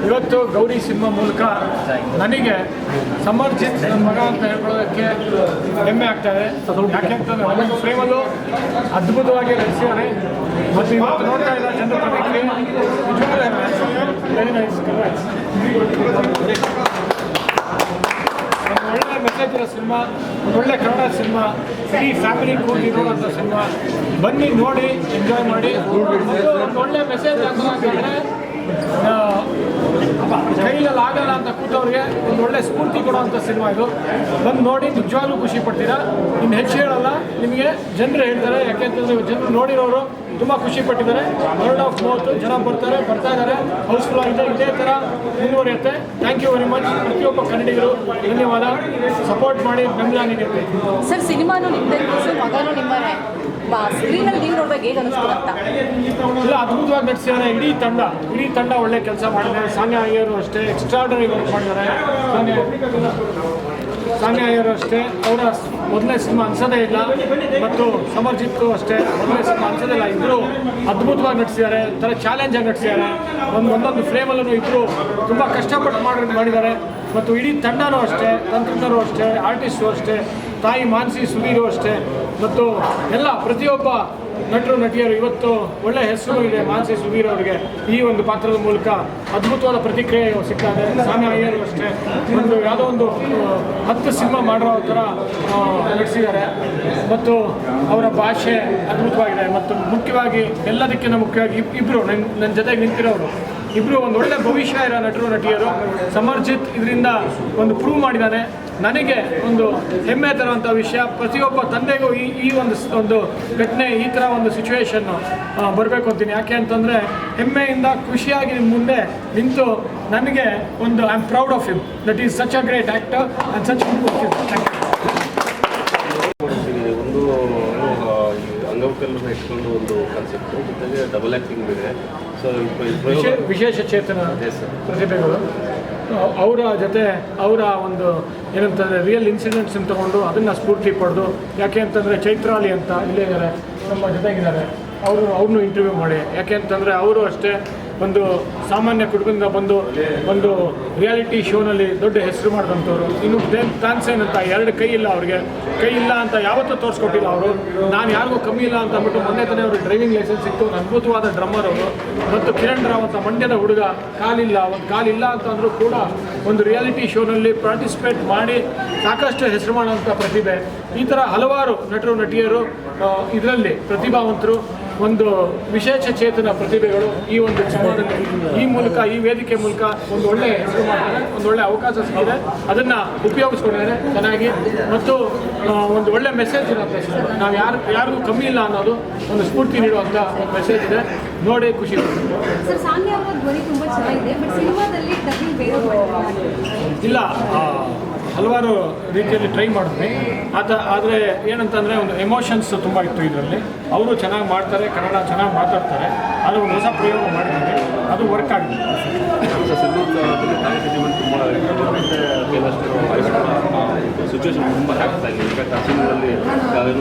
ಇವತ್ತು ಗೌರಿ ಸಿನಿಮಾ ಮೂಲಕ ನನಗೆ ಸಮರ್ಜಿತ್ ನನ್ನ ಮಗ ಅಂತ ಹೇಳ್ಕೊಳ್ಳೋದಕ್ಕೆ ಹೆಮ್ಮೆ ಆಗ್ತಾಯಿದೆ. ಯಾಕೆಂತಂದರೆ ಒಂದೊಂದು ಫ್ರೇಮಲ್ಲೂ ಅದ್ಭುತವಾಗಿ ನಟಿಸಿದ್ದಾರೆ ಮತ್ತು ಇವತ್ತು ನೋಡ್ತಾ ಇಲ್ಲ ಜನರ ಪ್ರತಿಕ್ರಿಯೆ ಒಂದು ಒಳ್ಳೆ ಮೆಸೇಜ್ ಇರೋ ಸಿನಿಮಾ, ಒಂದು ಒಳ್ಳೆ ಕನ್ನಡ ಸಿನಿಮಾ, ಇಡೀ ಫ್ಯಾಮಿಲಿ ಕೂಡಿ ನೋಡೋಂಥ ಸಿನಿಮಾ. ಬನ್ನಿ ನೋಡಿ ಎಂಜಾಯ್ ಮಾಡಿ. ಒಂದು ಒಳ್ಳೆ ಮೆಸೇಜ್ ಹಾಕೋದಂತಂದರೆ ಕೈಯಲ್ಲಿ ಆಗಲ್ಲ ಅಂತ ಕೂತವ್ರಿಗೆ ಒಂದು ಒಳ್ಳೆ ಸ್ಫೂರ್ತಿ ಕೊಡುವಂಥ ಸಿನಿಮಾ ಇದು. ಬಂದು ನೋಡಿ ನಿಜವಾಗ್ಲೂ ಖುಷಿ ಪಡ್ತೀರಾ. ಇನ್ನು ಹೆಚ್ಚು ಹೇಳಲ್ಲ, ನಿಮಗೆ ಜನರು ಹೇಳ್ತಾರೆ. ಯಾಕೆಂತಂದರೆ ಜನರು ನೋಡಿರೋರು ತುಂಬ ಖುಷಿ ಪಟ್ಟಿದ್ದಾರೆ. ವರ್ಡ್ ಆಫ್ ಮೌತ್ ಜನ ಬರ್ತಾ ಇದ್ದಾರೆ. ಹೌಸ್ಫುಲ್ ಆಗಿದೆ. ಇದೇ ಥರ ಮುಂದುವರಿಯುತ್ತೆ. Thank you very much. ಪ್ರತಿಯೊಬ್ಬ ಕನ್ನಡಿಗರು ಧನ್ಯವಾದ. ಸಪೋರ್ಟ್ ಮಾಡಿ, ಬೆಂಬಲ ನೀಡುತ್ತೆ. ಸರ್, ಸಿನಿಮಾನು ನಿಮ್ಮದೇ, ಮಗನೂ ನಿಮ್ಮನೇ. ಸ್ಕ್ರೀನಲ್ಲಿ ನೀವು ನೋಡುವಾಗ ಹೇಗೆ ಅನಿಸ್ತು ಅಂತ? ಇಲ್ಲ, ಅದ್ಭುತವಾಗಿ ನಟಿಸಿದ್ದಾರೆ. ಇಡೀ ತಂಡ ಒಳ್ಳೆ ಕೆಲಸ ಮಾಡಿದ್ದಾರೆ. ಸಾನ್ಯಾ ಅಯ್ಯರು ಅಷ್ಟೇ ಎಕ್ಸ್ಟ್ರಾರ್ಡನರಿ ವರ್ಕ್ ಮಾಡಿದ್ದಾರೆ. ಸಾನ್ಯಾ ಅಯ್ಯರು ಅಷ್ಟೇ, ಅವರ ಮೊದಲನೇ ಸಿನಿಮಾ ಅನ್ಸೋದೇ ಇಲ್ಲ. ಮತ್ತು ಸಮರ್ಜಿತ್ತು ಅಷ್ಟೇ, ಮೊದಲನೇ ಸಿನಿಮಾ ಅನ್ಸೋದೇ ಇಲ್ಲ. ಇಬ್ಬರು ಅದ್ಭುತವಾಗಿ ನಟಿಸಿದ್ದಾರೆ. ಒಂಥರ ಚಾಲೆಂಜಾಗಿ ನಟಿಸಿದ್ದಾರೆ. ಒಂದೊಂದು ಫ್ರೇಮಲ್ಲೂ ಇಬ್ಬರು ತುಂಬ ಕಷ್ಟಪಟ್ಟು ಮಾಡಿದ್ದಾರೆ. ಮತ್ತು ಇಡೀ ತಂಡನೂ ಅಷ್ಟೇ, ತಂತ್ರಜ್ಞರು ಅಷ್ಟೇ, ಆರ್ಟಿಸ್ಟು ಅಷ್ಟೇ, ತಾಯಿ ಮಾನಸಿ ಸುಧೀರು ಅಷ್ಟೇ, ಮತ್ತು ಎಲ್ಲ ಪ್ರತಿಯೊಬ್ಬ ನಟರು ನಟಿಯರು ಇವತ್ತು ಒಳ್ಳೆ ಹೆಸರು ಇದೆ. ಮಾನಸಿ ಸುಧೀರ್ ಅವರಿಗೆ ಈ ಒಂದು ಪಾತ್ರದ ಮೂಲಕ ಅದ್ಭುತವಾದ ಪ್ರತಿಕ್ರಿಯೆ ಸಿಗ್ತದೆ. ಸಾನ್ಯಾ ಅಯ್ಯರು ಅಷ್ಟೇ, ಯಾವುದೋ ಒಂದು 10 ಸಿನಿಮಾ ಮಾಡೋ ಥರ ನಟಿಸಿದ್ದಾರೆ. ಮತ್ತು ಅವರ ಭಾಷೆ ಅದ್ಭುತವಾಗಿದೆ. ಮತ್ತು ಮುಖ್ಯವಾಗಿ ಎಲ್ಲದಕ್ಕಿಂತ ಮುಖ್ಯವಾಗಿ ಇಬ್ಬರು ನನ್ನ ಜೊತೆಗೆ ನಿಂತಿರೋರು ಇಬ್ಬರು ಒಂದು ಒಳ್ಳೆ ಭವಿಷ್ಯ ಇರೋ ನಟರು ನಟಿಯರು. ಸಮರ್ಜಿತ್ ಇದರಿಂದ ಒಂದು ಪ್ರೂವ್ ಮಾಡಿದ್ದಾನೆ. ನನಗೆ ಒಂದು ಹೆಮ್ಮೆ ತರುವಂಥ ವಿಷಯ, ಪ್ರತಿಯೊಬ್ಬ ತಂದೆಗೂ ಈ ಒಂದು ಘಟನೆ, ಈ ಥರ ಒಂದು ಸಿಚುವೇಶನ್ನು ಬರಬೇಕು ಅಂತೀನಿ. ಯಾಕೆ ಅಂತಂದರೆ ಹೆಮ್ಮೆಯಿಂದ ಖುಷಿಯಾಗಿ ಮುಂದೆ ನಿಂತು ನನಗೆ ಒಂದು I am proud of him. That is such a great actor and such ಅಂಗವಿಕಲರನ್ನ ಇಟ್ಕೊಂಡು ಒಂದು ಕಾನ್ಸೆಪ್ಟು, ಜೊತೆಗೆ ಡಬಲ್ ಆ್ಯಕ್ಟಿಂಗ್ ಇದೆ. ಸೊ ವಿಶೇಷ ಚೇತನ ಪ್ರತಿಭೆಗಳು ಅವರ ಜೊತೆ ಅವರ ಒಂದು ಏನಂತಂದರೆ ರಿಯಲ್ ಇನ್ಸಿಡೆಂಟ್ಸನ್ನು ತೊಗೊಂಡು ಅದನ್ನು ಸ್ಫೂರ್ತಿ ಪಡೆದು, ಯಾಕೆ ಅಂತಂದರೆ ಚೈತ್ರಾಲಿ ಅಂತ ಇಲ್ಲೇ ಇದ್ದಾರೆ, ನಮ್ಮ ಜೊತೆಗಿದ್ದಾರೆ, ಅವ್ರನ್ನೂ ಇಂಟರ್ವ್ಯೂ ಮಾಡಿ. ಯಾಕೆ ಅಂತಂದರೆ ಅವರು ಅಷ್ಟೇ ಒಂದು ಸಾಮಾನ್ಯ ಕುಟುಂಬದಿಂದ ಬಂದು ಒಂದು ರಿಯಾಲಿಟಿ ಶೋನಲ್ಲಿ ದೊಡ್ಡ ಹೆಸರು ಮಾಡಿದಂಥವ್ರು. ಇನ್ನು ತಾನ್ಸೇನ್ ಅಂತ 2 ಕೈ ಇಲ್ಲ, ಅವ್ರಿಗೆ ಕೈ ಇಲ್ಲ ಅಂತ ಯಾವತ್ತೂ ತೋರಿಸ್ಕೊಟ್ಟಿಲ್ಲ ಅವರು. ನಾನು ಯಾರಿಗೂ ಕಮ್ಮಿ ಇಲ್ಲ ಅಂತ ಅಂದ್ಬಿಟ್ಟು ಮೊನ್ನೆ ತಾನೇ ಅವ್ರಿಗೆ ಡ್ರೈವಿಂಗ್ ಲೈಸೆನ್ಸ್ ಸಿಕ್ತು. ಒಂದು ಅದ್ಭುತವಾದ ಡ್ರಮ್ಮರ್ ಅವರು. ಮತ್ತು ಕಿರಣ್ ರಾವ್ ಅಂತ ಮಂಡ್ಯದ ಹುಡುಗ, ಕಾಲಿಲ್ಲ ಅಂತಂದರೂ ಕೂಡ ಒಂದು ರಿಯಾಲಿಟಿ ಶೋನಲ್ಲಿ ಪಾರ್ಟಿಸಿಪೇಟ್ ಮಾಡಿ ಸಾಕಷ್ಟು ಹೆಸರು ಮಾಡೋಂಥ ಪ್ರತಿಭೆ. ಈ ಥರ ಹಲವಾರು ನಟರು ನಟಿಯರು ಇದರಲ್ಲಿ ಪ್ರತಿಭಾವಂತರು, ಒಂದು ವಿಶೇಷ ಚೇತನ ಪ್ರತಿಭೆಗಳು ಈ ಒಂದು ಸಮಾಜದಲ್ಲಿ ಈ ಮೂಲಕ, ಈ ವೇದಿಕೆ ಮೂಲಕ ಒಂದು ಒಳ್ಳೆ ಹೆಸರು ಮಾಡ್ತಾರೆ. ಒಂದು ಒಳ್ಳೆ ಅವಕಾಶ ಸಿಕ್ಕಿದೆ, ಅದನ್ನು ಉಪಯೋಗಿಸ್ಕೊಂಡಿದ್ದಾರೆ ಚೆನ್ನಾಗಿ. ಮತ್ತು ಒಂದು ಒಳ್ಳೆ ಮೆಸೇಜ್ ಇರುತ್ತೆ. ನಾವು ಯಾರಿಗೂ ಕಮ್ಮಿ ಇಲ್ಲ ಅನ್ನೋದು ಒಂದು ಸ್ಫೂರ್ತಿ ನೀಡುವಂಥ ಒಂದು ಮೆಸೇಜ್ ಇದೆ. ನೋಡಿ ಖುಷಿ. ಇಲ್ಲ, ಹಲವಾರು ರೀತಿಯಲ್ಲಿ ಟ್ರೈ ಮಾಡಿದ್ವಿ. ಆದರೆ ಏನಂತಂದರೆ ಒಂದು ಎಮೋಷನ್ಸ್ ತುಂಬ ಇತ್ತು ಇದರಲ್ಲಿ. ಅವರು ಚೆನ್ನಾಗಿ ಮಾಡ್ತಾರೆ, ಕನ್ನಡ ಚೆನ್ನಾಗಿ ಮಾತಾಡ್ತಾರೆ. ಅದು ಒಂದು ಹೊಸ ಪ್ರಯೋಗ ಮಾಡಿದ್ವಿ, ಅದು ವರ್ಕ್ ಆಗಿದೆ. ಸಿಚುವೇಶನ್ ತುಂಬ ಆಗ್ತಾ ಇದೆ. ಇನ್ಫ್ಯಾಕ್ಟ್ ಆ ಸಿನಿಮಾದಲ್ಲಿ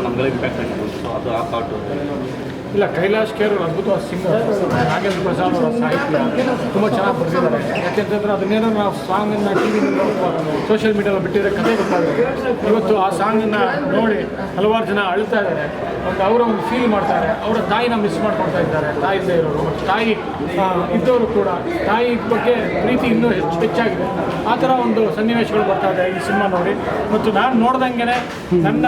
ನಮಗೆಲ್ಲ ಇಂಪ್ಯಾಕ್ಟ್ ಆಗಿತ್ತು. ಅದು ಆ ಪಾರ್ಟು ಇಲ್ಲ, ಕೈಲಾಶ್ ಖೇರ್ ಅದ್ಭುತವಾದ ಸಿಂಗರ್. ನಾಗೇಂದ್ರ ಪ್ರಸಾದ್ ಅವರ ಸಾಹಿತ್ಯ ತುಂಬ ಚೆನ್ನಾಗಿ ಬರೆದಿದ್ದಾರೆ. ಯಾಕೆಂತಂದರೆ ಅದನ್ನೇನೋ ನಾವು ಸಾಂಗನ್ನು ಟಿವಿನಲ್ಲಿ ಸೋಷಿಯಲ್ ಮೀಡಿಯಾದಲ್ಲಿ ಬಿಟ್ಟಿದ್ರೆ ಕಥೆ ಗೊತ್ತಾಗುತ್ತೆ. ಇವತ್ತು ಆ ಸಾಂಗನ್ನು ನೋಡಿ ಹಲವಾರು ಜನ ಅಳ್ತಾ ಇದ್ದಾರೆ. ಅವರ ಒಂದು ಫೀಲ್ ಮಾಡ್ತಾರೆ. ಅವರ ತಾಯಿನ ಮಿಸ್ ಮಾಡ್ಕೊಳ್ತಾ ಇದ್ದಾರೆ, ತಾಯಿ ಇಲ್ಲದೆ ಇರೋರು. ಮತ್ತು ತಾಯಿ ಇದ್ದವರು ಕೂಡ ತಾಯಿ ಬಗ್ಗೆ ಪ್ರೀತಿ ಇನ್ನೂ ಹೆಚ್ಚಾಗಿದೆ. ಆ ಥರ ಒಂದು ಸನ್ನಿವೇಶಗಳು ಬರ್ತಾ ಇದೆ ಈ ಸಿನಿಮಾ ನೋಡಿ. ಮತ್ತು ನಾನು ನೋಡ್ದಂಗೆ ನನ್ನ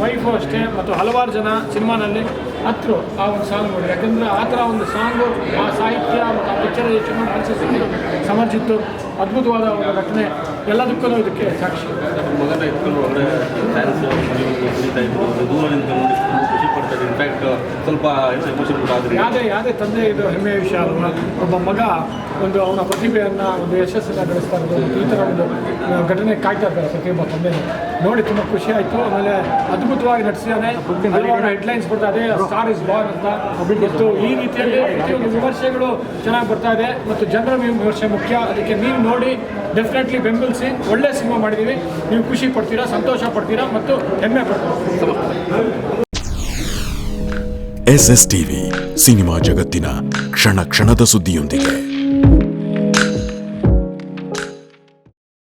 ವೈಫು ಅಷ್ಟೇ, ಮತ್ತು ಹಲವಾರು ಜನ ಸಿನಿಮಾನಲ್ಲಿ ಹತ್ರ ಆ ಒಂದು ಸಾಂಗ್ ನೋಡಿ. ಯಾಕಂದರೆ ಆ ಥರ ಒಂದು ಸಾಂಗು, ಆ ಸಾಹಿತ್ಯ ಮತ್ತು ಆ ಪಿಕ್ಚರೈಸೇಷನ್ ಅನಿಸಿದ್ದು ಸಮರ್ಜಿತ್ತು. ಅದ್ಭುತವಾದ ಒಂದು ಘಟನೆ, ಎಲ್ಲದಕ್ಕೂ ಇದಕ್ಕೆ ಸಾಕ್ಷಿ. ಮಗನ ಇಟ್ಕೊಂಡು ಒಳ್ಳೆ ಡ್ಯಾನ್ಸ್ ಕುಣಿತಾ ಇದ್ರು, ದೂರ ನಿಂತ್ಕೊಂಡು ಖುಷಿ ಪಡ್ತಾರೆ. ಇನ್ಫ್ಯಾಕ್ಟ್ ಸ್ವಲ್ಪ ಎಮೋಷನಲ್ ಆದರೆ ಯಾವುದೇ ತಂದೆ ಇದು ಹೆಮ್ಮೆಯ ವಿಷಯ ಅಲ್ವಾ. ಒಬ್ಬ ಮಗ ಒಂದು ಅವನ ಪ್ರತಿಭೆಯನ್ನು, ಒಂದು ಯಶಸ್ಸನ್ನು ಗಳಿಸ್ತಾ ಇರೋದು, ಈ ಥರ ಒಂದು ಘಟನೆ ಕಾಯ್ತಾ ಇರ್ತಾರೆ ಪ್ರತಿಯೊಬ್ಬ ತಂದೆ. ನೋಡಿ ತುಂಬ ಖುಷಿ ಆಯಿತು. ಆಮೇಲೆ ಅದ್ಭುತವಾಗಿ ನಟಿಸಿದ್ದಾನೆ. ಹಲವಾರು ಹೆಡ್ಲೈನ್ಸ್ ಬರ್ತಾ ಇದೆ, ಸ್ಟಾರ್ ಇಸ್ ಬಾರ್ನ್ ಅಂತ. ಮತ್ತು ಈ ರೀತಿಯಲ್ಲಿ ಪ್ರತಿಯೊಂದು ವಿಮರ್ಶೆಗಳು ಚೆನ್ನಾಗಿ ಬರ್ತಾ ಇದೆ. ಮತ್ತು ಜನರ ವಿಮರ್ಶೆ ಮುಖ್ಯ. ಅದಕ್ಕೆ ನೀವು ನೋಡಿ ಡೆಫಿನೆಟ್ಲಿ ಬೆಂಬಲಿಸಿ. ಒಳ್ಳೆ ಸಿನಿಮಾ ಮಾಡಿದ್ದೀವಿ. ನೀವು ಖುಷಿ ಪಡ್ತೀರಾ, ಸಂತೋಷ ಪಡ್ತೀರಾ ಮತ್ತು ಹೆಮ್ಮೆ ಪಡ್ತೀರಾ. SSTV ಸಿನಿಮಾ ಜಗತ್ತಿನ ಕ್ಷಣ ಕ್ಷಣದ ಸುದ್ದಿಯೊಂದಿಗೆ.